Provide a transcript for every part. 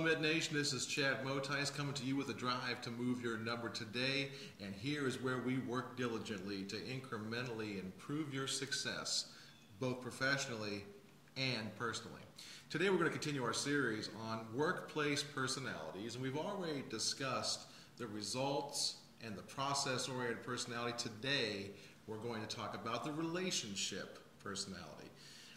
Med Nation, this is Chad Motice coming to you with a drive to move your number today, and here is where we work diligently to incrementally improve your success, both professionally and personally. Today we're going to continue our series on workplace personalities, and we've already discussed the results and the process-oriented personality. Today we're going to talk about the relationship personality.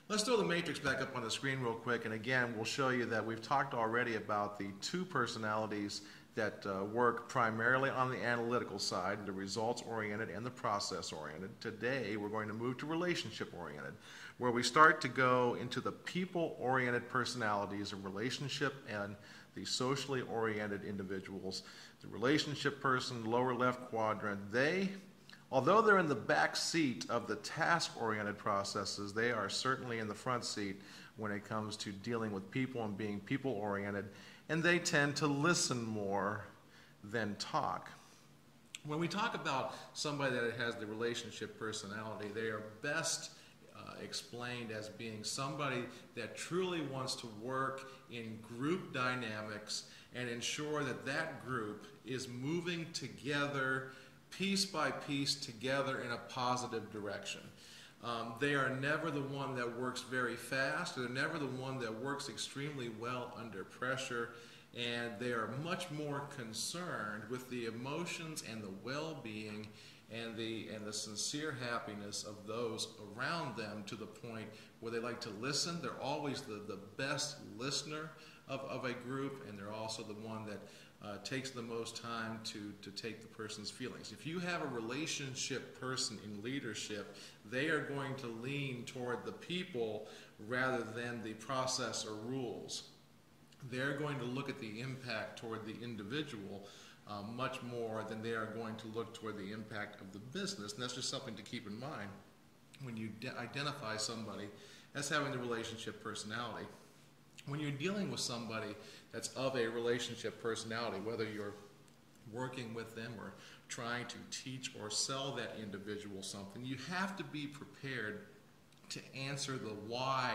Let's throw the matrix back up on the screen real quick, and again we'll show you that we've talked already about the two personalities that work primarily on the analytical side, the results-oriented and the process-oriented. Today we're going to move to relationship-oriented, where we start to go into the people-oriented personalities of relationship and the socially oriented individuals. The relationship person, lower left quadrant, although they're in the back seat of the task-oriented processes, they are certainly in the front seat when it comes to dealing with people and being people-oriented, and they tend to listen more than talk. When we talk about somebody that has the relationship personality, they are best explained as being somebody that truly wants to work in group dynamics and ensure that that group is moving together piece by piece together in a positive direction. They are never the one that works very fast. They're never the one that works extremely well under pressure, and they are much more concerned with the emotions and the well-being and the sincere happiness of those around them, to the point where they like to listen. They're always the best listener of a group, and they're also the one that takes the most time to take the person's feelings. If you have a relationship person in leadership, they are going to lean toward the people rather than the process or rules. They're going to look at the impact toward the individual much more than they are going to look toward the impact of the business. And that's just something to keep in mind when you identify somebody as having the relationship personality. When you're dealing with somebody that's of a relationship personality, whether you're working with them or trying to teach or sell that individual something, you have to be prepared to answer the why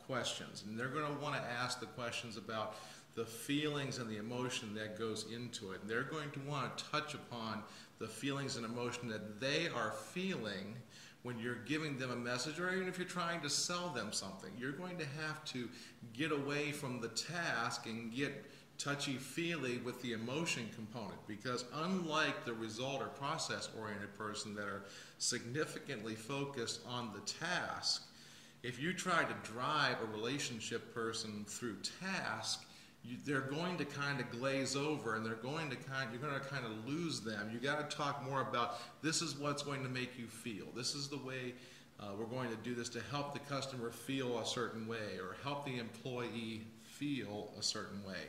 questions. And they're going to want to ask the questions about the feelings and the emotion that goes into it. And they're going to want to touch upon the feelings and emotion that they are feeling when you're giving them a message, or even if you're trying to sell them something. You're going to have to get away from the task and get touchy-feely with the emotion component, because unlike the result or process-oriented person that are significantly focused on the task, if you try to drive a relationship person through task, they're going to kind of glaze over, and you're going to kind of lose them. You got to talk more about, this is what's going to make you feel. This is the way we're going to do this to help the customer feel a certain way, or help the employee feel a certain way.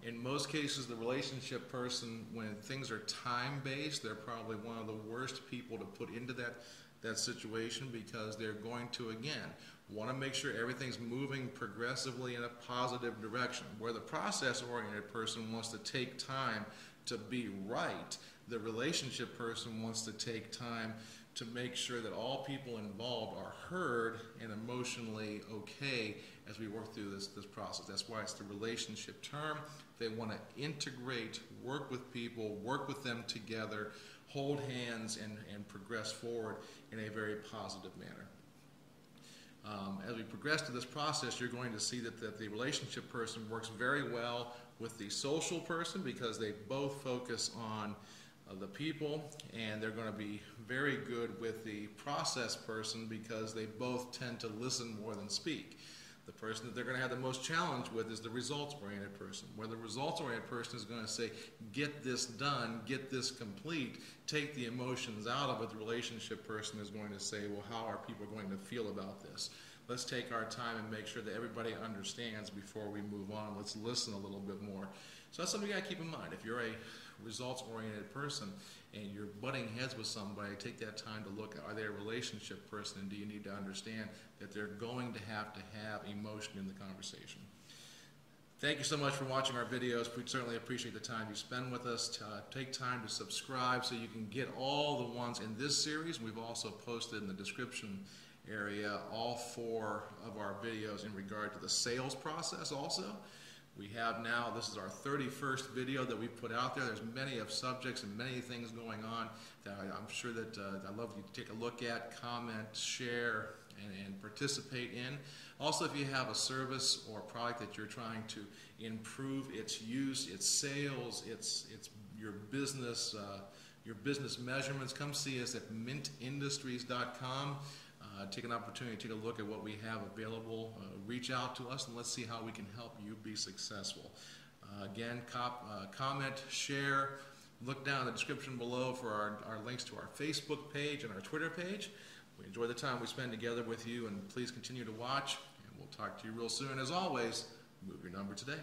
In most cases, the relationship person, when things are time-based, they're probably one of the worst people to put into that situation, because they're going to, again, want to make sure everything's moving progressively in a positive direction. Where the process-oriented person wants to take time to be right, the relationship person wants to take time to make sure that all people involved are heard and emotionally okay as we work through this process. That's why it's the relationship term. They want to integrate, work with people, work with them together, hold hands, and progress forward in a very positive manner. As we progress to this process, you're going to see that the relationship person works very well with the social person, because they both focus on the people, and they're going to be very good with the process person, because they both tend to listen more than speak. The person that they're going to have the most challenge with is the results-oriented person, where the results-oriented person is going to say, get this done, get this complete, take the emotions out of it. The relationship person is going to say, well, how are people going to feel about this? Let's take our time and make sure that everybody understands before we move on. Let's listen a little bit more. So that's something you got to keep in mind. If you're a results-oriented person and you're butting heads with somebody, take that time to look at, are they a relationship person, and do you need to understand that they're going to have emotion in the conversation. Thank you so much for watching our videos. We certainly appreciate the time you spend with us. Take time to subscribe so you can get all the ones in this series. We've also posted in the description area all 4 of our videos in regard to the sales process also. We have now, this is our 31st video that we put out there. There's many of subjects and many things going on that I'm sure that I'd love you to take a look at, comment, share, and participate in. Also, if you have a service or product that you're trying to improve its use, its sales, its your business measurements, come see us at mintindustries.com. Take an opportunity to take a look at what we have available. Reach out to us and let's see how we can help you be successful. Again, comment, share. Look down in the description below for our links to our Facebook page and our Twitter page. We enjoy the time we spend together with you, and please continue to watch, and we'll talk to you real soon. As always, move your number today.